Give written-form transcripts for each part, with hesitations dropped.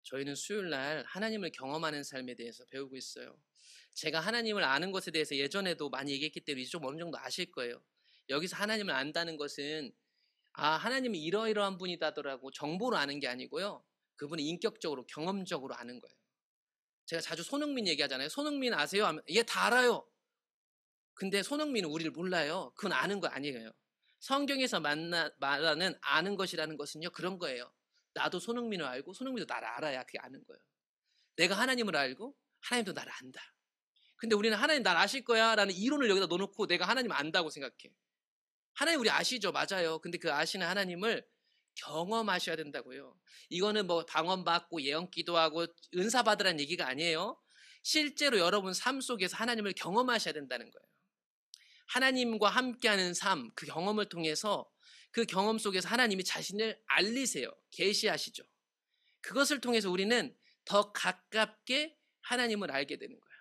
저희는 수요일 날 하나님을 경험하는 삶에 대해서 배우고 있어요. 제가 하나님을 아는 것에 대해서 예전에도 많이 얘기했기 때문에 이제 좀 어느 정도 아실 거예요. 여기서 하나님을 안다는 것은 하나님은 이러이러한 분이다더라고 정보로 아는 게 아니고요. 그분이 인격적으로 경험적으로 아는 거예요. 제가 자주 손흥민 얘기하잖아요. 손흥민 아세요? 하면 얘 다 알아요. 근데 손흥민은 우리를 몰라요. 그건 아는 거 아니에요. 성경에서 말하는 아는 것이라는 것은요, 그런 거예요. 나도 손흥민을 알고 손흥민도 나를 알아야 그게 아는 거예요. 내가 하나님을 알고 하나님도 나를 안다. 근데 우리는 하나님 날 아실 거야 라는 이론을 여기다 넣어놓고 내가 하나님 안다고 생각해. 하나님 우리 아시죠? 맞아요. 근데 그 아시는 하나님을 경험하셔야 된다고요. 이거는 뭐 방언받고 예언 기도하고 은사 받으라는 얘기가 아니에요. 실제로 여러분 삶 속에서 하나님을 경험하셔야 된다는 거예요. 하나님과 함께하는 삶, 그 경험을 통해서 그 경험 속에서 하나님이 자신을 알리세요. 계시하시죠. 그것을 통해서 우리는 더 가깝게 하나님을 알게 되는 거예요.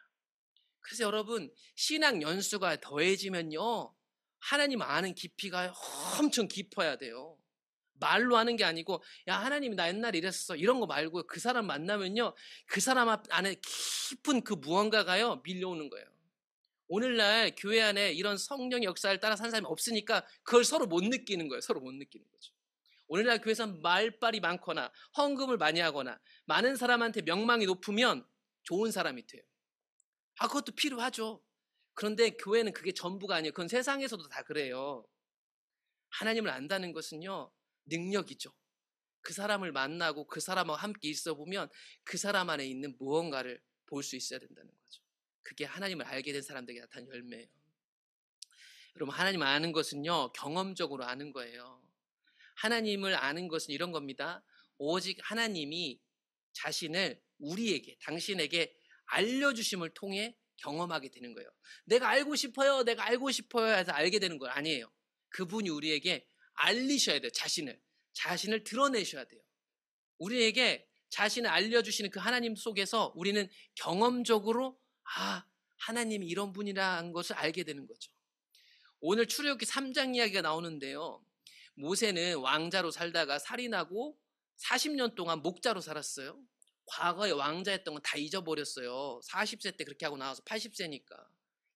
그래서 여러분 신앙 연수가 더해지면요, 하나님 아는 깊이가 엄청 깊어야 돼요. 말로 하는 게 아니고 야 하나님이 나 옛날에 이랬어 이런 거 말고 그 사람 만나면요, 그 사람 안에 깊은 그 무언가가요 밀려오는 거예요. 오늘날 교회 안에 이런 성령의 역사를 따라 산 사람이 없으니까 그걸 서로 못 느끼는 거예요. 서로 못 느끼는 거죠. 오늘날 교회에서는 말빨이 많거나 헌금을 많이 하거나 많은 사람한테 명망이 높으면 좋은 사람이 돼요. 그것도 필요하죠. 그런데 교회는 그게 전부가 아니에요. 그건 세상에서도 다 그래요. 하나님을 안다는 것은요, 능력이죠. 그 사람을 만나고 그 사람하고 함께 있어 보면 그 사람 안에 있는 무언가를 볼 수 있어야 된다는 거죠. 그게 하나님을 알게 된 사람들에게 나타난 열매예요. 여러분 하나님 아는 것은요, 경험적으로 아는 거예요. 하나님을 아는 것은 이런 겁니다. 오직 하나님이 자신을 우리에게, 당신에게 알려주심을 통해 경험하게 되는 거예요. 내가 알고 싶어요, 내가 알고 싶어요 해서 알게 되는 건 아니에요. 그분이 우리에게 알리셔야 돼요. 자신을 드러내셔야 돼요. 우리에게 자신을 알려주시는 그 하나님 속에서 우리는 경험적으로 하나님이 이런 분이라는 것을 알게 되는 거죠. 오늘 출애굽기 3장 이야기가 나오는데요, 모세는 왕자로 살다가 살인하고 40년 동안 목자로 살았어요. 과거에 왕자였던 건 다 잊어버렸어요. 40세 때 그렇게 하고 나와서 80세니까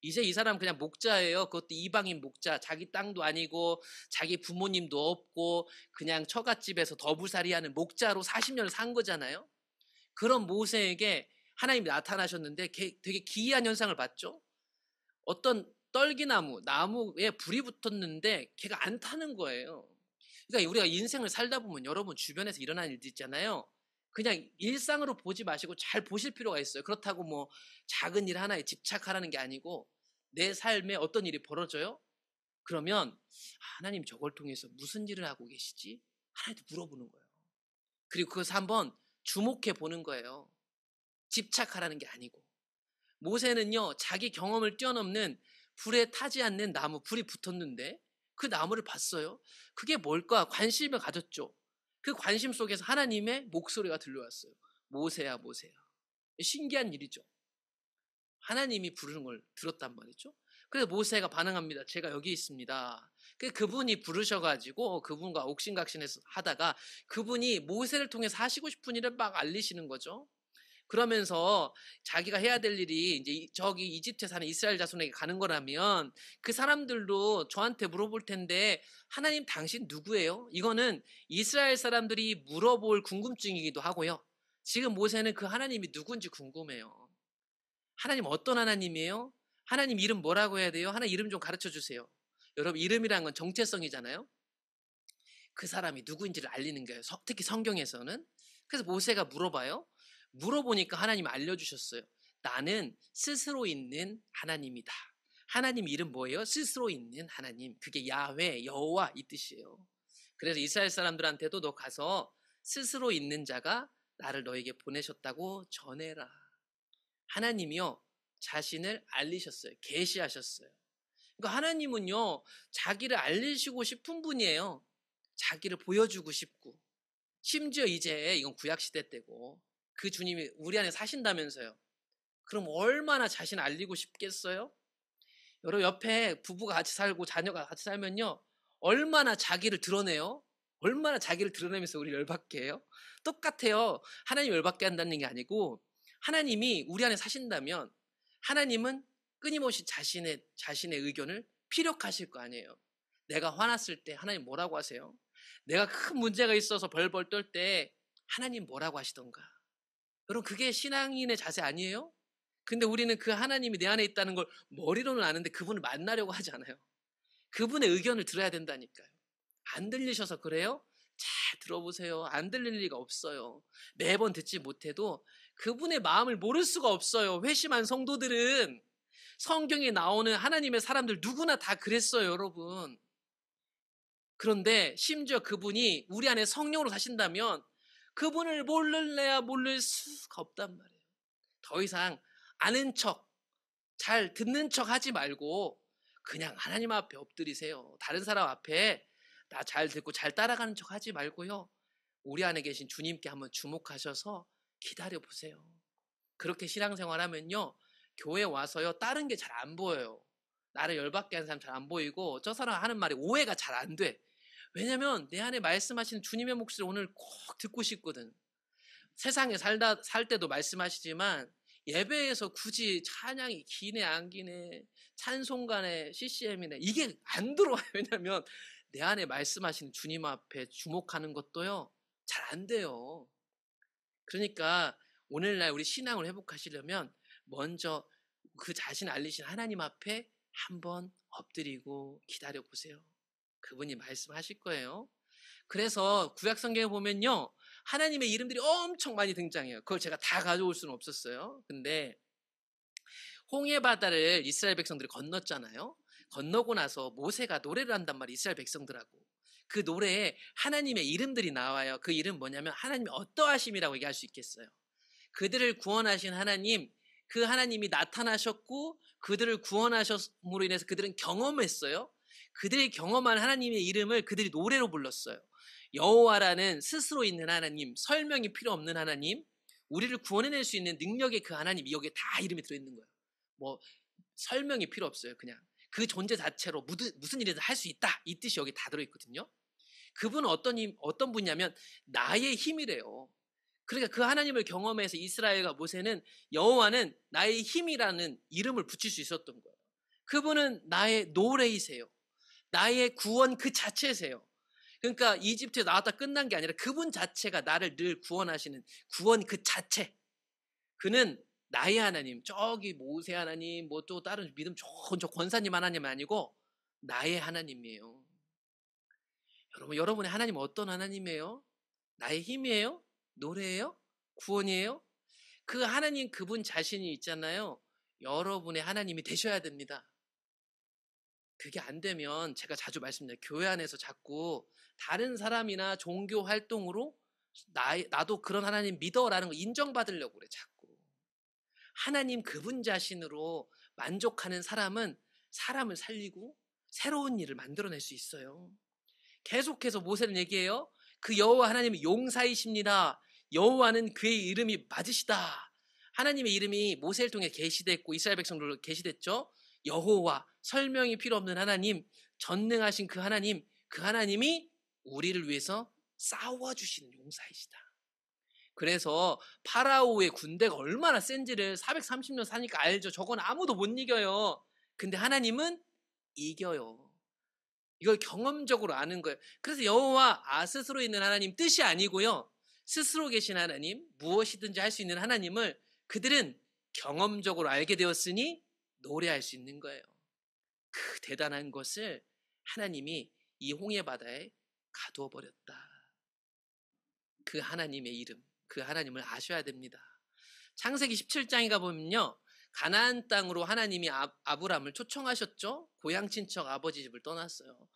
이제 이 사람 그냥 목자예요. 그것도 이방인 목자, 자기 땅도 아니고 자기 부모님도 없고 그냥 처갓집에서 더부살이하는 목자로 40년을 산 거잖아요. 그런 모세에게 하나님이 나타나셨는데 되게 기이한 현상을 봤죠. 어떤 나무에 불이 붙었는데 걔가 안 타는 거예요. 그러니까 우리가 인생을 살다 보면 여러분 주변에서 일어나는 일들 있잖아요. 그냥 일상으로 보지 마시고 잘 보실 필요가 있어요. 그렇다고 뭐 작은 일 하나에 집착하라는 게 아니고 내 삶에 어떤 일이 벌어져요? 그러면 하나님 저걸 통해서 무슨 일을 하고 계시지? 하나님한테 물어보는 거예요. 그리고 그것을 한번 주목해 보는 거예요. 집착하라는 게 아니고. 모세는요, 자기 경험을 뛰어넘는 불에 타지 않는 나무, 불이 붙었는데 그 나무를 봤어요. 그게 뭘까? 관심을 가졌죠. 그 관심 속에서 하나님의 목소리가 들려왔어요. 모세야, 모세야. 신기한 일이죠. 하나님이 부르는 걸 들었단 말이죠. 그래서 모세가 반응합니다. 제가 여기 있습니다. 그분이 부르셔가지고 그분과 옥신각신해서 하다가 그분이 모세를 통해서 하시고 싶은 일을 막 알리시는 거죠. 그러면서 자기가 해야 될 일이 이제 저기 이집트에 사는 이스라엘 자손에게 가는 거라면 그 사람들도 저한테 물어볼 텐데 하나님 당신 누구예요? 이거는 이스라엘 사람들이 물어볼 궁금증이기도 하고요. 지금 모세는 그 하나님이 누군지 궁금해요. 하나님 어떤 하나님이에요? 하나님 이름 뭐라고 해야 돼요? 하나님 이름 좀 가르쳐 주세요. 여러분 이름이란 건 정체성이잖아요. 그 사람이 누구인지를 알리는 거예요. 특히 성경에서는. 그래서 모세가 물어봐요. 물어보니까 하나님이 알려주셨어요. 나는 스스로 있는 하나님이다. 하나님 이름 뭐예요? 스스로 있는 하나님. 그게 야훼, 여호와 이 뜻이에요. 그래서 이스라엘 사람들한테도 너 가서 스스로 있는 자가 나를 너에게 보내셨다고 전해라. 하나님이요, 자신을 알리셨어요. 계시하셨어요. 그러니까 하나님은요, 자기를 알리시고 싶은 분이에요. 자기를 보여주고 싶고, 심지어 이제 이건 구약시대 때고 그 주님이 우리 안에 사신다면서요. 그럼 얼마나 자신을 알리고 싶겠어요? 여러분 옆에 부부가 같이 살고 자녀가 같이 살면요, 얼마나 자기를 드러내요? 얼마나 자기를 드러내면서 우리 열받게 해요? 똑같아요. 하나님 열받게 한다는 게 아니고 하나님이 우리 안에 사신다면 하나님은 끊임없이 자신의 의견을 피력하실 거 아니에요. 내가 화났을 때 하나님 뭐라고 하세요? 내가 큰 문제가 있어서 벌벌 떨 때 하나님 뭐라고 하시던가. 여러분 그게 신앙인의 자세 아니에요? 근데 우리는 그 하나님이 내 안에 있다는 걸 머리로는 아는데 그분을 만나려고 하지 않아요. 그분의 의견을 들어야 된다니까요. 안 들리셔서 그래요? 잘 들어보세요. 안 들릴 리가 없어요. 매번 듣지 못해도 그분의 마음을 모를 수가 없어요. 회심한 성도들은 성경에 나오는 하나님의 사람들 누구나 다 그랬어요, 여러분. 그런데 심지어 그분이 우리 안에 성령으로 사신다면 그분을 모를래야 모를 수가 없단 말이에요. 더 이상 아는 척, 잘 듣는 척 하지 말고 그냥 하나님 앞에 엎드리세요. 다른 사람 앞에 나 잘 듣고 잘 따라가는 척 하지 말고요. 우리 안에 계신 주님께 한번 주목하셔서 기다려 보세요. 그렇게 신앙생활 하면요. 교회 와서요. 다른 게 잘 안 보여요. 나를 열받게 하는 사람 잘 안 보이고 저 사람 하는 말이 오해가 잘 안 돼. 왜냐면 내 안에 말씀하시는 주님의 목소리 오늘 꼭 듣고 싶거든. 세상에 살 때도 말씀하시지만 예배에서 굳이 찬양이 기네 안 기네 찬송가네 CCM이네 이게 안 들어와요. 왜냐면 내 안에 말씀하시는 주님 앞에 주목하는 것도요 잘 안 돼요. 그러니까 오늘날 우리 신앙을 회복하시려면 먼저 그 자신 알리신 하나님 앞에 한번 엎드리고 기다려 보세요. 그분이 말씀하실 거예요. 그래서 구약 성경에 보면요 하나님의 이름들이 엄청 많이 등장해요. 그걸 제가 다 가져올 수는 없었어요. 근데 홍해 바다를 이스라엘 백성들이 건넜잖아요. 건너고 나서 모세가 노래를 한단 말이에요. 이스라엘 백성들하고. 그 노래에 하나님의 이름들이 나와요. 그 이름 뭐냐면 하나님의 어떠하심이라고 얘기할 수 있겠어요. 그들을 구원하신 하나님, 그 하나님이 나타나셨고 그들을 구원하셨음으로 인해서 그들은 경험했어요. 그들이 경험한 하나님의 이름을 그들이 노래로 불렀어요. 여호와라는 스스로 있는 하나님, 설명이 필요 없는 하나님, 우리를 구원해낼 수 있는 능력의 그 하나님, 여기에 다 이름이 들어있는 거예요. 뭐 설명이 필요 없어요. 그냥 그 존재 자체로 무슨 일이든 할 수 있다 이 뜻이 여기 다 들어있거든요. 그분은 어떤 분이냐면 나의 힘이래요. 그러니까 그 하나님을 경험해서 이스라엘과 모세는 여호와는 나의 힘이라는 이름을 붙일 수 있었던 거예요. 그분은 나의 노래이세요. 나의 구원 그 자체세요. 그러니까 이집트에 나왔다 끝난 게 아니라 그분 자체가 나를 늘 구원하시는 구원 그 자체. 그는 나의 하나님, 저기 모세 하나님, 뭐 또 다른 믿음 좋은 저 권사님 하나님 아니고 나의 하나님이에요. 여러분의 하나님은 어떤 하나님이에요? 나의 힘이에요? 노래예요? 구원이에요? 그 하나님 그분 자신이 있잖아요. 여러분의 하나님이 되셔야 됩니다. 그게 안 되면 제가 자주 말씀드려요. 교회 안에서 자꾸 다른 사람이나 종교 활동으로 나도 그런 하나님 믿어라는 거 인정받으려고 그래 자꾸. 하나님 그분 자신으로 만족하는 사람은 사람을 살리고 새로운 일을 만들어낼 수 있어요. 계속해서 모세는 얘기해요. 그 여호와 하나님은 용사이십니다. 여호와는 그의 이름이 맞으시다. 하나님의 이름이 모세를 통해 계시됐고 이스라엘 백성들로 계시됐죠. 여호와, 설명이 필요 없는 하나님, 전능하신 그 하나님이 우리를 위해서 싸워주시는 용사이시다. 그래서 파라오의 군대가 얼마나 센지를 430년 사니까 알죠. 저건 아무도 못 이겨요. 근데 하나님은 이겨요. 이걸 경험적으로 아는 거예요. 그래서 여호와 스스로 있는 하나님 뜻이 아니고요. 스스로 계신 하나님, 무엇이든지 할 수 있는 하나님을 그들은 경험적으로 알게 되었으니 노래할 수 있는 거예요. 그 대단한 것을 하나님이 이 홍해 바다에 가두어 버렸다. 그 하나님의 이름, 그 하나님을 아셔야 됩니다. 창세기 17장에 가보면요. 가나안 땅으로 하나님이 아브람을 초청하셨죠. 고향 친척 아버지 집을 떠났어요.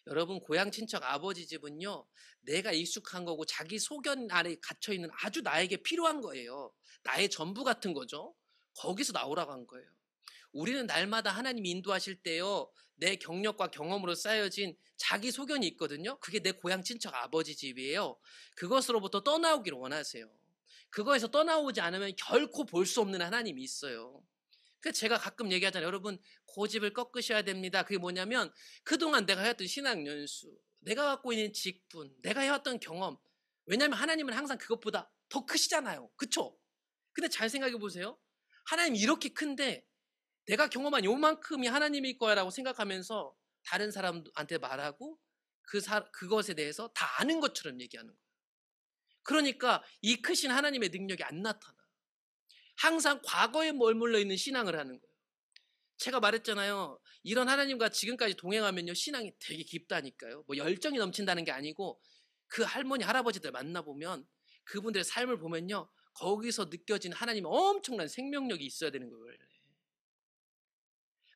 여러분 고향 친척 아버지 집은요. 내가 익숙한 거고 자기 소견 아래 갇혀있는 아주 나에게 필요한 거예요. 나의 전부 같은 거죠. 거기서 나오라고 한 거예요. 우리는 날마다 하나님이 인도하실 때요. 내 경력과 경험으로 쌓여진 자기 소견이 있거든요. 그게 내 고향 친척 아버지 집이에요. 그것으로부터 떠나오기를 원하세요. 그거에서 떠나오지 않으면 결코 볼 수 없는 하나님이 있어요. 그래서 제가 가끔 얘기하잖아요. 여러분 고집을 꺾으셔야 됩니다. 그게 뭐냐면 그동안 내가 해왔던 신앙 연수, 내가 갖고 있는 직분, 내가 해왔던 경험. 왜냐하면 하나님은 항상 그것보다 더 크시잖아요. 그쵸? 근데 잘 생각해 보세요. 하나님 이렇게 큰데 내가 경험한 요만큼이 하나님일 거야라고 생각하면서 다른 사람한테 말하고 그것에 대해서 다 아는 것처럼 얘기하는 거예요. 그러니까 이 크신 하나님의 능력이 안 나타나. 항상 과거에 머물러 있는 신앙을 하는 거예요. 제가 말했잖아요. 이런 하나님과 지금까지 동행하면요, 신앙이 되게 깊다니까요. 뭐 열정이 넘친다는 게 아니고 그 할머니, 할아버지들 만나보면 그분들의 삶을 보면요, 거기서 느껴지는 하나님의 엄청난 생명력이 있어야 되는 거예요. 원래.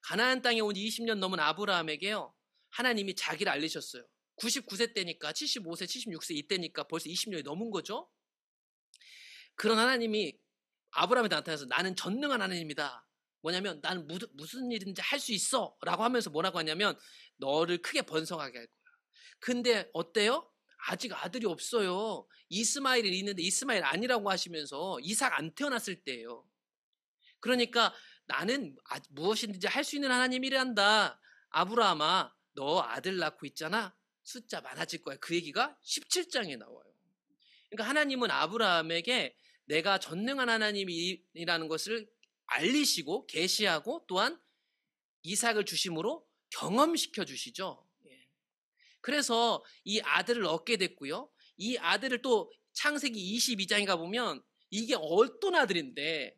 가나안 땅에 온 20년 넘은 아브라함에게요, 하나님이 자기를 알리셨어요. 99세 때니까 75세, 76세 이때니까 벌써 20년이 넘은 거죠. 그런 하나님이 아브라함한테 나타나서 나는 전능한 하나님이다. 뭐냐면 나는 무슨 일인지 할 수 있어 라고 하면서 뭐라고 하냐면 너를 크게 번성하게 할 거야. 근데 어때요? 아직 아들이 없어요. 이스마엘이 있는데 이스마엘 아니라고 하시면서 이삭 안 태어났을 때예요. 그러니까 나는 무엇이든지 할 수 있는 하나님이란다. 아브라함아, 너 아들 낳고 있잖아. 숫자 많아질 거야. 그 얘기가 17장에 나와요. 그러니까 하나님은 아브라함에게 내가 전능한 하나님이라는 것을 알리시고 계시하고 또한 이삭을 주심으로 경험시켜 주시죠. 그래서 이 아들을 얻게 됐고요. 이 아들을 또 창세기 22장에 가보면 이게 어떤 아들인데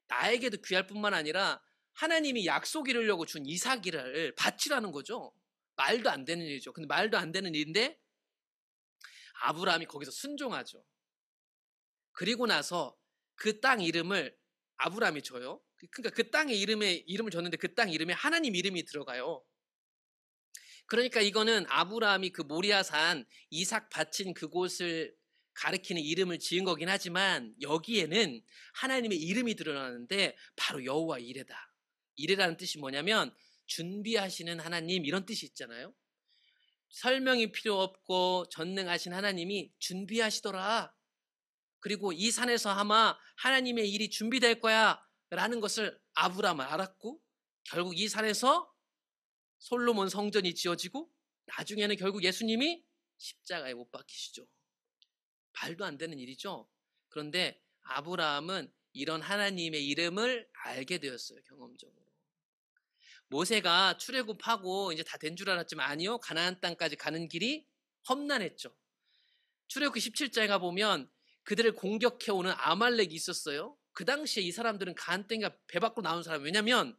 나에게도 귀할 뿐만 아니라 하나님이 약속 이루려고 준 이삭이를 바치라는 거죠. 말도 안 되는 일이죠. 근데 말도 안 되는 일인데 아브라함이 거기서 순종하죠. 그리고 나서 그 땅 이름을 아브라함이 줘요. 그러니까 그 땅의 이름을 줬는데 그 땅 이름에 하나님 이름이 들어가요. 그러니까 이거는 아브라함이 그 모리아산 이삭 바친 그곳을 가리키는 이름을 지은 거긴 하지만 여기에는 하나님의 이름이 드러나는데 바로 여호와 이레다. 이레라는 뜻이 뭐냐면 준비하시는 하나님 이런 뜻이 있잖아요. 설명이 필요 없고 전능하신 하나님이 준비하시더라. 그리고 이 산에서 아마 하나님의 일이 준비될 거야 라는 것을 아브라함은 알았고 결국 이 산에서 솔로몬 성전이 지어지고 나중에는 결국 예수님이 십자가에 못 박히시죠. 말도 안 되는 일이죠. 그런데 아브라함은 이런 하나님의 이름을 알게 되었어요. 경험적으로. 모세가 출애굽하고 이제 다 된 줄 알았지만 아니요. 가나안 땅까지 가는 길이 험난했죠. 출애굽기 17장에 가보면 그들을 공격해오는 아말렉이 있었어요. 그 당시에 이 사람들은 가나안 땅에 배 밖으로 나온 사람. 왜냐면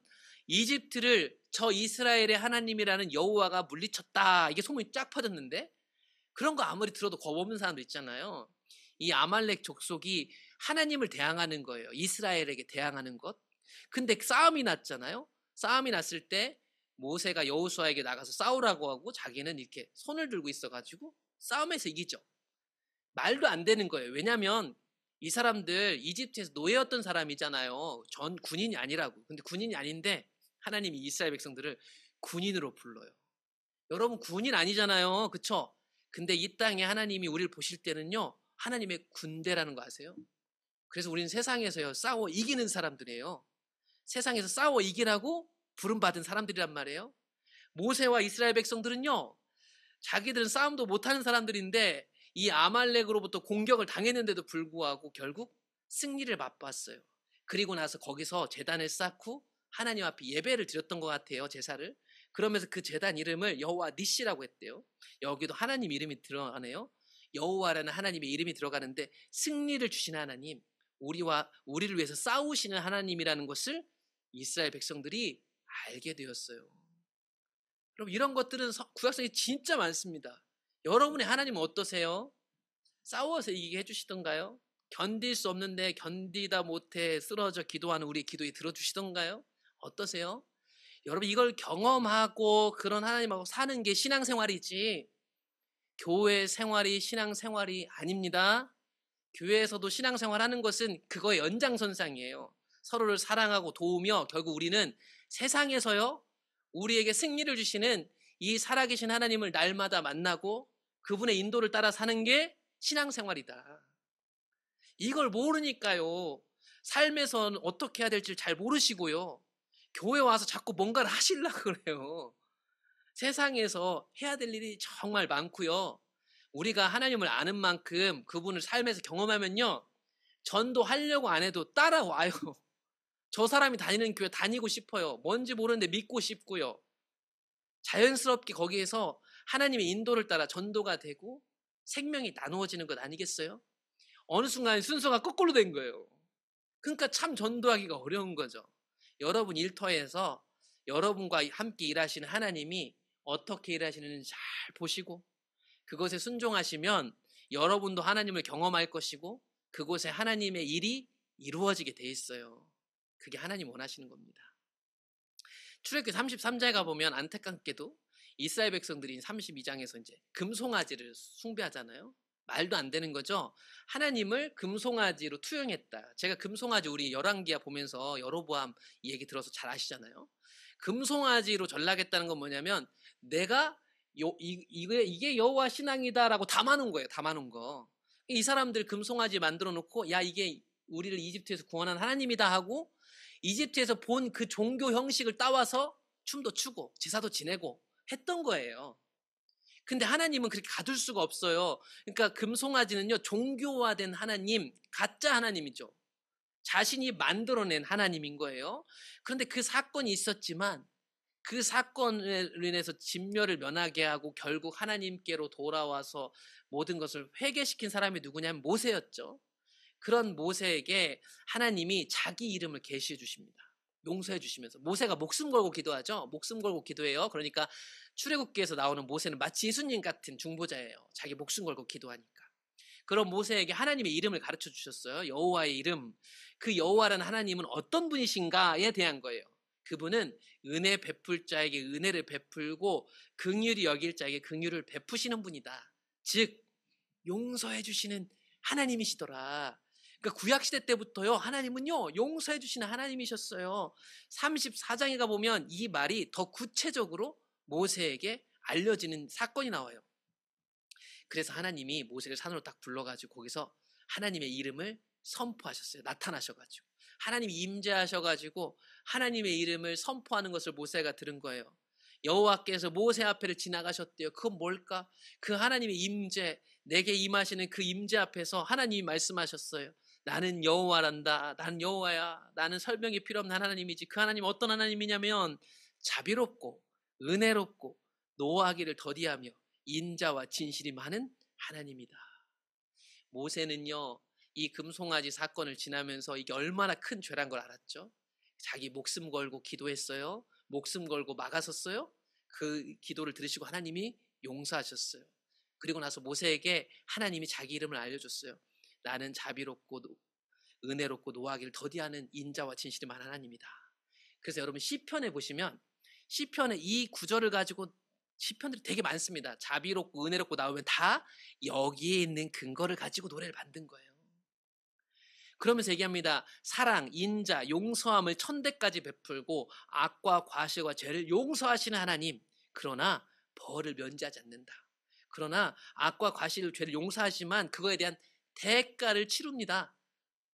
이집트를 저 이스라엘의 하나님이라는 여호와가 물리쳤다. 이게 소문이 쫙 퍼졌는데 그런 거 아무리 들어도 겁없는 사람들 있잖아요. 이 아말렉 족속이 하나님을 대항하는 거예요. 이스라엘에게 대항하는 것. 근데 싸움이 났잖아요. 싸움이 났을 때 모세가 여호수아에게 나가서 싸우라고 하고 자기는 이렇게 손을 들고 있어가지고 싸움에서 이기죠. 말도 안 되는 거예요. 왜냐하면 이 사람들 이집트에서 노예였던 사람이잖아요. 전 군인이 아니라고. 근데 군인이 아닌데 하나님이 이스라엘 백성들을 군인으로 불러요. 여러분 군인 아니잖아요. 그쵸? 근데 이 땅에 하나님이 우리를 보실 때는요. 하나님의 군대라는 거 아세요? 그래서 우리는 세상에서요. 싸워 이기는 사람들이에요. 세상에서 싸워 이기라고 부름받은 사람들이란 말이에요. 모세와 이스라엘 백성들은요. 자기들은 싸움도 못하는 사람들인데 이 아말렉으로부터 공격을 당했는데도 불구하고 결국 승리를 맛봤어요. 그리고 나서 거기서 제단을 쌓고 하나님 앞에 예배를 드렸던 것 같아요. 제사를. 그러면서 그 제단 이름을 여호와 니시라고 했대요. 여기도 하나님 이름이 들어가네요. 여호와라는 하나님의 이름이 들어가는데 승리를 주신 하나님, 우리를 위해서 싸우시는 하나님이라는 것을 이스라엘 백성들이 알게 되었어요. 여러분 이런 것들은 구약성이 진짜 많습니다. 여러분의 하나님은 어떠세요? 싸워서 이기게 해주시던가요? 견딜 수 없는데 견디다 못해 쓰러져 기도하는 우리 기도에 들어주시던가요? 어떠세요? 여러분 이걸 경험하고 그런 하나님하고 사는 게 신앙생활이지 교회 생활이 신앙생활이 아닙니다. 교회에서도 신앙생활하는 것은 그거의 연장선상이에요. 서로를 사랑하고 도우며 결국 우리는 세상에서요 우리에게 승리를 주시는 이 살아계신 하나님을 날마다 만나고 그분의 인도를 따라 사는 게 신앙생활이다. 이걸 모르니까요. 삶에선 어떻게 해야 될지 잘 모르시고요. 교회 와서 자꾸 뭔가를 하시려고 그래요. 세상에서 해야 될 일이 정말 많고요. 우리가 하나님을 아는 만큼 그분을 삶에서 경험하면요, 전도하려고 안 해도 따라와요. 저 사람이 다니는 교회 다니고 싶어요. 뭔지 모르는데 믿고 싶고요. 자연스럽게 거기에서 하나님의 인도를 따라 전도가 되고 생명이 나누어지는 것 아니겠어요? 어느 순간 순서가 거꾸로 된 거예요. 그러니까 참 전도하기가 어려운 거죠. 여러분 일터에서 여러분과 함께 일하시는 하나님이 어떻게 일하시는지 잘 보시고 그것에 순종하시면 여러분도 하나님을 경험할 것이고 그곳에 하나님의 일이 이루어지게 돼 있어요. 그게 하나님 원하시는 겁니다. 출애굽기 33장에 가보면 안타깝게도 이스라엘 백성들이 32장에서 이제 금송아지를 숭배하잖아요. 말도 안 되는 거죠. 하나님을 금송아지로 투영했다. 제가 금송아지 우리 열왕기야 보면서 여로보암 얘기 들어서 잘 아시잖아요. 금송아지로 전락했다는 건 뭐냐면 내가 이게 여호와 신앙이다라고 담아놓은 거예요. 담아놓은 거. 이 사람들 금송아지 만들어 놓고 야 이게 우리를 이집트에서 구원한 하나님이다 하고 이집트에서 본 그 종교 형식을 따와서 춤도 추고 제사도 지내고 했던 거예요. 근데 하나님은 그렇게 가둘 수가 없어요. 그러니까 금송아지는요, 종교화된 하나님, 가짜 하나님이죠. 자신이 만들어낸 하나님인 거예요. 그런데 그 사건이 있었지만 그 사건으로 인해서 진멸을 면하게 하고 결국 하나님께로 돌아와서 모든 것을 회개시킨 사람이 누구냐면 모세였죠. 그런 모세에게 하나님이 자기 이름을 계시해 주십니다. 용서해 주시면서 모세가 목숨 걸고 기도하죠. 목숨 걸고 기도해요. 그러니까 출애굽기에서 나오는 모세는 마치 예수님 같은 중보자예요. 자기 목숨 걸고 기도하니까. 그런 모세에게 하나님의 이름을 가르쳐 주셨어요. 여호와의 이름. 그 여호와라는 하나님은 어떤 분이신가에 대한 거예요. 그분은 은혜 베풀 자에게 은혜를 베풀고 긍휼히 여길 자에게 긍휼을 베푸시는 분이다. 즉 용서해 주시는 하나님이시더라. 그러니까 구약시대 때부터요, 하나님은요, 용서해 주시는 하나님이셨어요. 34장에 가보면 이 말이 더 구체적으로 모세에게 알려지는 사건이 나와요. 그래서 하나님이 모세를 산으로 딱 불러가지고 거기서 하나님의 이름을 선포하셨어요. 나타나셔가지고. 하나님이 임재하셔가지고 하나님의 이름을 선포하는 것을 모세가 들은 거예요. 여호와께서 모세 앞에를 지나가셨대요. 그건 뭘까? 그 하나님의 임재, 내게 임하시는 그 임재 앞에서 하나님이 말씀하셨어요. 나는 여호와란다. 나는 여호와야. 나는 설명이 필요 없는 하나님이지. 그 하나님 어떤 하나님이냐면 자비롭고 은혜롭고 노하기를 더디하며 인자와 진실이 많은 하나님이다. 모세는요, 이 금송아지 사건을 지나면서 이게 얼마나 큰 죄란 걸 알았죠. 자기 목숨 걸고 기도했어요. 목숨 걸고 막아섰어요. 그 기도를 들으시고 하나님이 용서하셨어요. 그리고 나서 모세에게 하나님이 자기 이름을 알려줬어요. 나는 자비롭고 은혜롭고 노하기를 더디하는 인자와 진실이 많은 하나님이다. 그래서 여러분 시편에 보시면 시편의 이 구절을 가지고 시편들이 되게 많습니다. 자비롭고 은혜롭고 나오면 다 여기에 있는 근거를 가지고 노래를 만든 거예요. 그러면서 얘기합니다. 사랑, 인자, 용서함을 천대까지 베풀고 악과 과실과 죄를 용서하시는 하나님. 그러나 벌을 면제하지 않는다. 그러나 악과 과실, 죄를 용서하시지만 그거에 대한 대가를 치릅니다.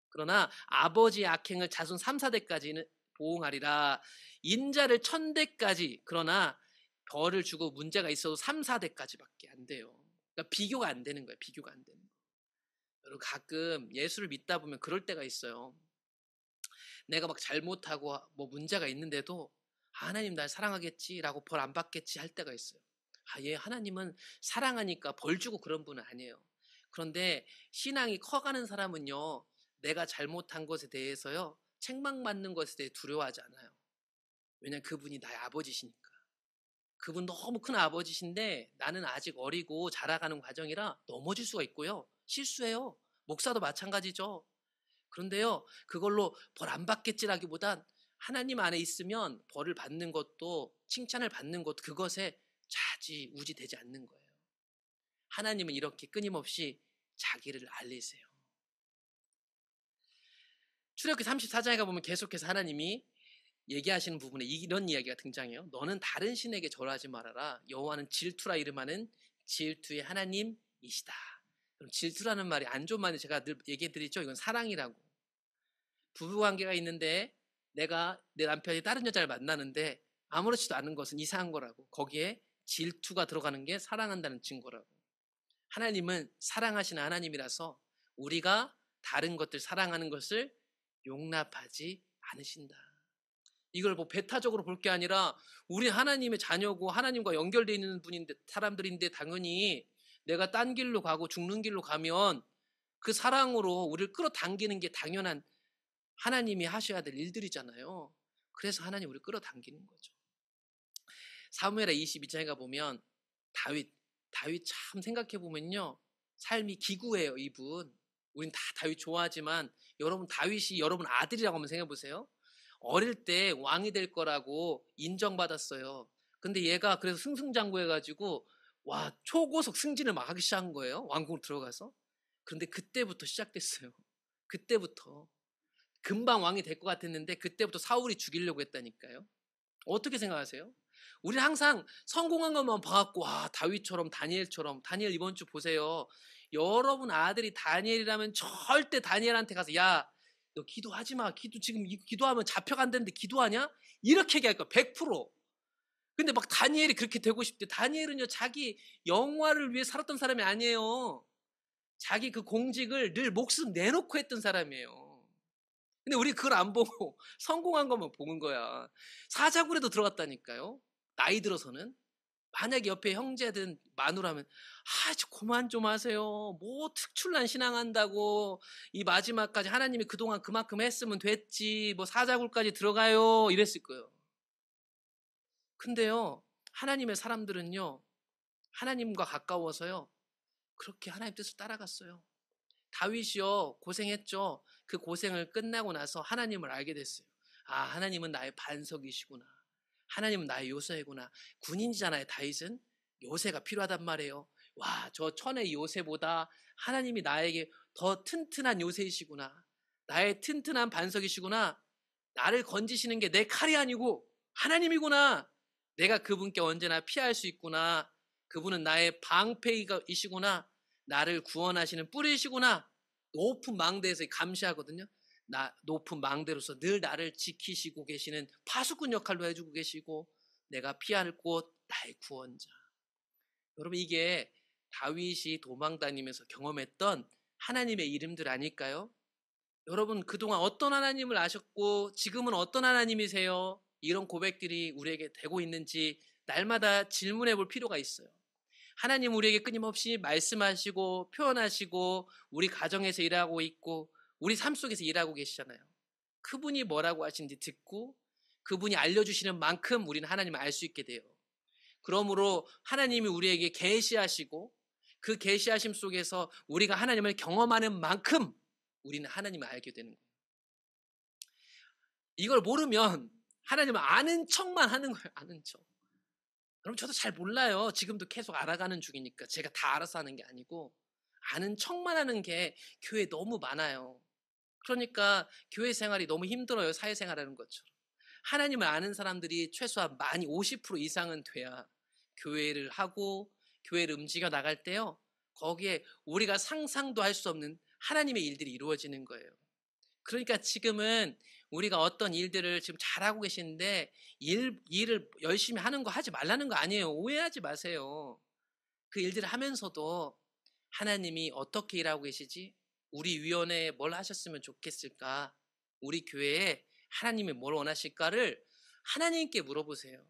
그러나 아버지의 악행을 자손 3, 4대까지는 보응하리라. 인자를 1000대까지 그러나 벌을 주고 문제가 있어도 3, 4대까지밖에 안 돼요. 그러니까 비교가 안 되는 거예요. 비교가 안 되는 거예요. 여러분 가끔 예수를 믿다 보면 그럴 때가 있어요. 내가 막 잘못하고 뭐 문제가 있는데도 하나님 날 사랑하겠지라고 벌 안 받겠지 할 때가 있어요. 예, 하나님은 사랑하니까 벌 주고 그런 분은 아니에요. 그런데 신앙이 커가는 사람은요, 내가 잘못한 것에 대해서요, 책망받는 것에 대해 두려워하지 않아요. 왜냐하면 그분이 나의 아버지시니까. 그분 너무 큰 아버지신데 나는 아직 어리고 자라가는 과정이라 넘어질 수가 있고요. 실수해요. 목사도 마찬가지죠. 그런데요, 그걸로 벌 안 받겠지라기보단 하나님 안에 있으면 벌을 받는 것도 칭찬을 받는 것도 그것에 좌지우지 되지 않는 거예요. 하나님은 이렇게 끊임없이 자기를 알리세요. 출애굽기 34장에 가보면 계속해서 하나님이 얘기하시는 부분에 이런 이야기가 등장해요. 너는 다른 신에게 절하지 말아라. 여호와는 질투라 이름하는 질투의 하나님이시다. 그럼 질투라는 말이 안 좋은 말이 제가 늘 얘기해드리죠. 이건 사랑이라고. 부부관계가 있는데 내가 내 남편이 다른 여자를 만나는데 아무렇지도 않은 것은 이상한 거라고. 거기에 질투가 들어가는 게 사랑한다는 증거라고. 하나님은 사랑하시는 하나님이라서 우리가 다른 것들 사랑하는 것을 용납하지 않으신다. 이걸 뭐 배타적으로 볼 게 아니라 우리 하나님의 자녀고 하나님과 연결되어 있는 분인데 사람들인데 당연히 내가 딴 길로 가고 죽는 길로 가면 그 사랑으로 우리를 끌어당기는 게 당연한 하나님이 하셔야 될 일들이잖아요. 그래서 하나님 우리를 끌어당기는 거죠. 사무엘하 22장에 가보면 다윗 참 생각해 보면요, 삶이 기구예요. 이분 우린 다 다윗 좋아하지만 여러분 다윗이 여러분 아들이라고 한번 생각해 보세요. 어릴 때 왕이 될 거라고 인정받았어요. 근데 얘가 그래서 승승장구해가지고 와 초고속 승진을 막 하기 시작한 거예요. 왕궁 들어가서. 그런데 그때부터 시작됐어요. 그때부터 금방 왕이 될 것 같았는데 그때부터 사울이 죽이려고 했다니까요. 어떻게 생각하세요? 우리는 항상 성공한 것만 봐갖고 와 다윗처럼 다니엘처럼. 다니엘 이번 주 보세요. 여러분 아들이 다니엘이라면 절대 다니엘한테 가서 야 너 기도하지 마. 지금 기도하면 잡혀간다는데 기도하냐? 이렇게 얘기할 거야. 100%. 근데 막 다니엘이 그렇게 되고 싶대. 다니엘은요 자기 영화를 위해 살았던 사람이 아니에요. 자기 그 공직을 늘 목숨 내놓고 했던 사람이에요. 근데 우리 그걸 안 보고 성공한 것만 보는 거야. 사자굴에도 들어갔다니까요. 나이 들어서는. 만약에 옆에 형제든 마누라면 그만 좀 하세요. 뭐 특출난 신앙한다고 이 마지막까지 하나님이 그동안 그만큼 했으면 됐지 뭐 사자굴까지 들어가요 이랬을 거예요. 근데요 하나님의 사람들은요 하나님과 가까워서요 그렇게 하나님 뜻을 따라갔어요. 다윗이요 고생했죠. 그 고생을 끝나고 나서 하나님을 알게 됐어요. 하나님은 나의 반석이시구나. 하나님은 나의 요새구나. 군인이잖아요. 다윗은 요새가 필요하단 말이에요. 와, 저 천의 요새보다 하나님이 나에게 더 튼튼한 요새이시구나. 나의 튼튼한 반석이시구나. 나를 건지시는 게 내 칼이 아니고 하나님이구나. 내가 그분께 언제나 피할 수 있구나. 그분은 나의 방패이시구나. 나를 구원하시는 뿌리시구나. 높은 망대에서 감시하거든요. 높은 망대로서 늘 나를 지키시고 계시는 파수꾼 역할도 해주고 계시고 내가 피할 곳 나의 구원자. 여러분 이게 다윗이 도망 다니면서 경험했던 하나님의 이름들 아닐까요? 여러분 그동안 어떤 하나님을 아셨고 지금은 어떤 하나님이세요? 이런 고백들이 우리에게 되고 있는지 날마다 질문해 볼 필요가 있어요. 하나님 우리에게 끊임없이 말씀하시고 표현하시고 우리 가정에서 일하고 있고 우리 삶 속에서 일하고 계시잖아요. 그분이 뭐라고 하시는지 듣고 그분이 알려주시는 만큼 우리는 하나님을 알 수 있게 돼요. 그러므로 하나님이 우리에게 계시하시고 그 계시하심 속에서 우리가 하나님을 경험하는 만큼 우리는 하나님을 알게 되는 거예요. 이걸 모르면 하나님을 아는 척만 하는 거예요. 아는 척. 그럼 저도 잘 몰라요. 지금도 계속 알아가는 중이니까 제가 다 알아서 하는 게 아니고 아는 척만 하는 게 교회에 너무 많아요. 그러니까 교회 생활이 너무 힘들어요. 사회생활하는 것처럼. 하나님을 아는 사람들이 최소한 많이 50% 이상은 돼야 교회를 하고 교회를 움직여 나갈 때요. 거기에 우리가 상상도 할 수 없는 하나님의 일들이 이루어지는 거예요. 그러니까 지금은 우리가 어떤 일들을 지금 잘하고 계시는데 일을 열심히 하는 거 하지 말라는 거 아니에요. 오해하지 마세요. 그 일들을 하면서도 하나님이 어떻게 일하고 계시지? 우리 위원회에 뭘 하셨으면 좋겠을까? 우리 교회에 하나님이 뭘 원하실까를 하나님께 물어보세요.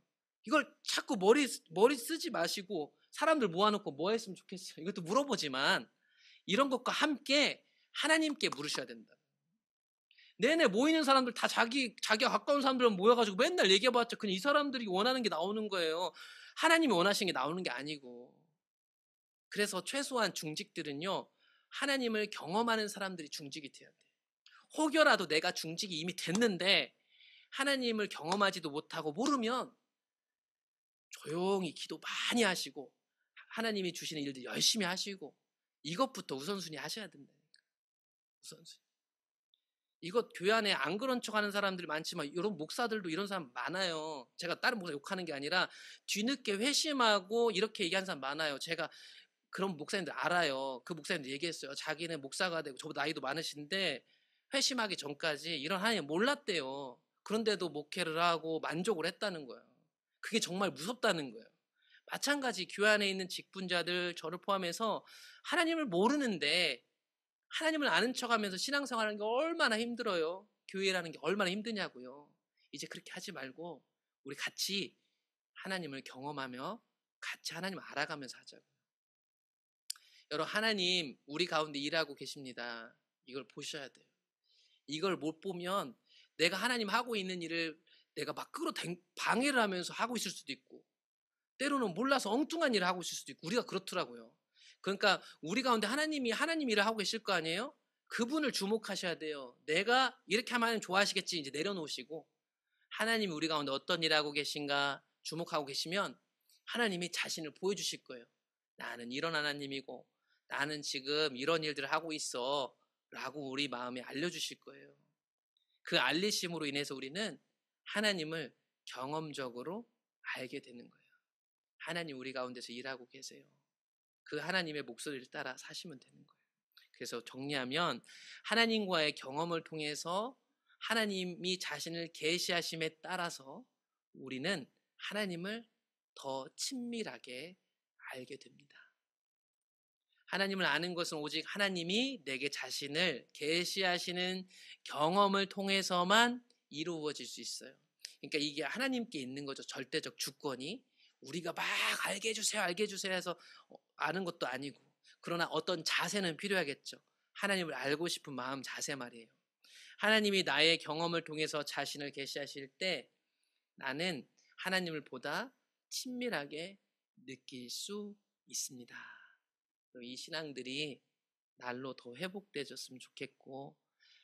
이걸 자꾸 머리 쓰지 마시고 사람들 모아놓고 뭐 했으면 좋겠어요. 이것도 물어보지만 이런 것과 함께 하나님께 물으셔야 된다. 내내 모이는 사람들 다 자기가 가까운 사람들만 모여가지고 맨날 얘기해봤자 그냥 이 사람들이 원하는 게 나오는 거예요. 하나님이 원하시는 게 나오는 게 아니고. 그래서 최소한 중직들은요. 하나님을 경험하는 사람들이 중직이 돼야 돼. 혹여라도 내가 중직이 이미 됐는데 하나님을 경험하지도 못하고 모르면 조용히 기도 많이 하시고 하나님이 주시는 일들 열심히 하시고 이것부터 우선순위 하셔야 된다니까. 우선순위. 이것 교회 안에 안 그런 척 하는 사람들이 많지만 이런 목사들도 이런 사람 많아요. 제가 다른 목사 욕하는 게 아니라 뒤늦게 회심하고 이렇게 얘기하는 사람 많아요. 제가 그런 목사님들 알아요. 그 목사님들 얘기했어요. 자기는 목사가 되고 저보다 나이도 많으신데 회심하기 전까지 이런 하나님 몰랐대요. 그런데도 목회를 하고 만족을 했다는 거예요. 그게 정말 무섭다는 거예요. 마찬가지 교회 안에 있는 직분자들 저를 포함해서 하나님을 모르는데 하나님을 아는 척하면서 신앙생활하는 게 얼마나 힘들어요. 교회라는 게 얼마나 힘드냐고요. 이제 그렇게 하지 말고 우리 같이 하나님을 경험하며 같이 하나님을 알아가면서 하자고요. 여러분, 하나님 우리 가운데 일하고 계십니다. 이걸 보셔야 돼요. 이걸 못 보면 내가 하나님 하고 있는 일을 내가 막 방해를 하면서 하고 있을 수도 있고, 때로는 몰라서 엉뚱한 일을 하고 있을 수도 있고, 우리가 그렇더라고요. 그러니까 우리 가운데 하나님이 하나님 일을 하고 계실 거 아니에요? 그분을 주목하셔야 돼요. 내가 이렇게 하면 좋아하시겠지 이제 내려놓으시고, 하나님이 우리 가운데 어떤 일을 하고 계신가 주목하고 계시면 하나님이 자신을 보여주실 거예요. 나는 이런 하나님이고 나는 지금 이런 일들을 하고 있어 라고 우리 마음에 알려주실 거예요. 그 알리심으로 인해서 우리는 하나님을 경험적으로 알게 되는 거예요. 하나님 우리 가운데서 일하고 계세요. 그 하나님의 목소리를 따라 사시면 되는 거예요. 그래서 정리하면 하나님과의 경험을 통해서 하나님이 자신을 계시하심에 따라서 우리는 하나님을 더 친밀하게 알게 됩니다. 하나님을 아는 것은 오직 하나님이 내게 자신을 계시하시는 경험을 통해서만 이루어질 수 있어요. 그러니까 이게 하나님께 있는 거죠. 절대적 주권이. 우리가 막 알게 해주세요, 알게 해주세요 해서 아는 것도 아니고, 그러나 어떤 자세는 필요하겠죠. 하나님을 알고 싶은 마음 자세 말이에요. 하나님이 나의 경험을 통해서 자신을 계시하실 때 나는 하나님을 보다 친밀하게 느낄 수 있습니다. 이 신앙들이 날로 더 회복되졌으면 좋겠고,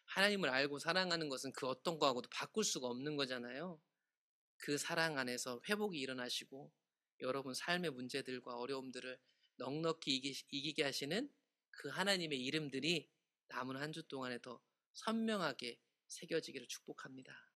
하나님을 알고 사랑하는 것은 그 어떤 거하고도 바꿀 수가 없는 거잖아요. 그 사랑 안에서 회복이 일어나시고 여러분 삶의 문제들과 어려움들을 넉넉히 이기게 하시는 그 하나님의 이름들이 남은 한 주 동안에 더 선명하게 새겨지기를 축복합니다.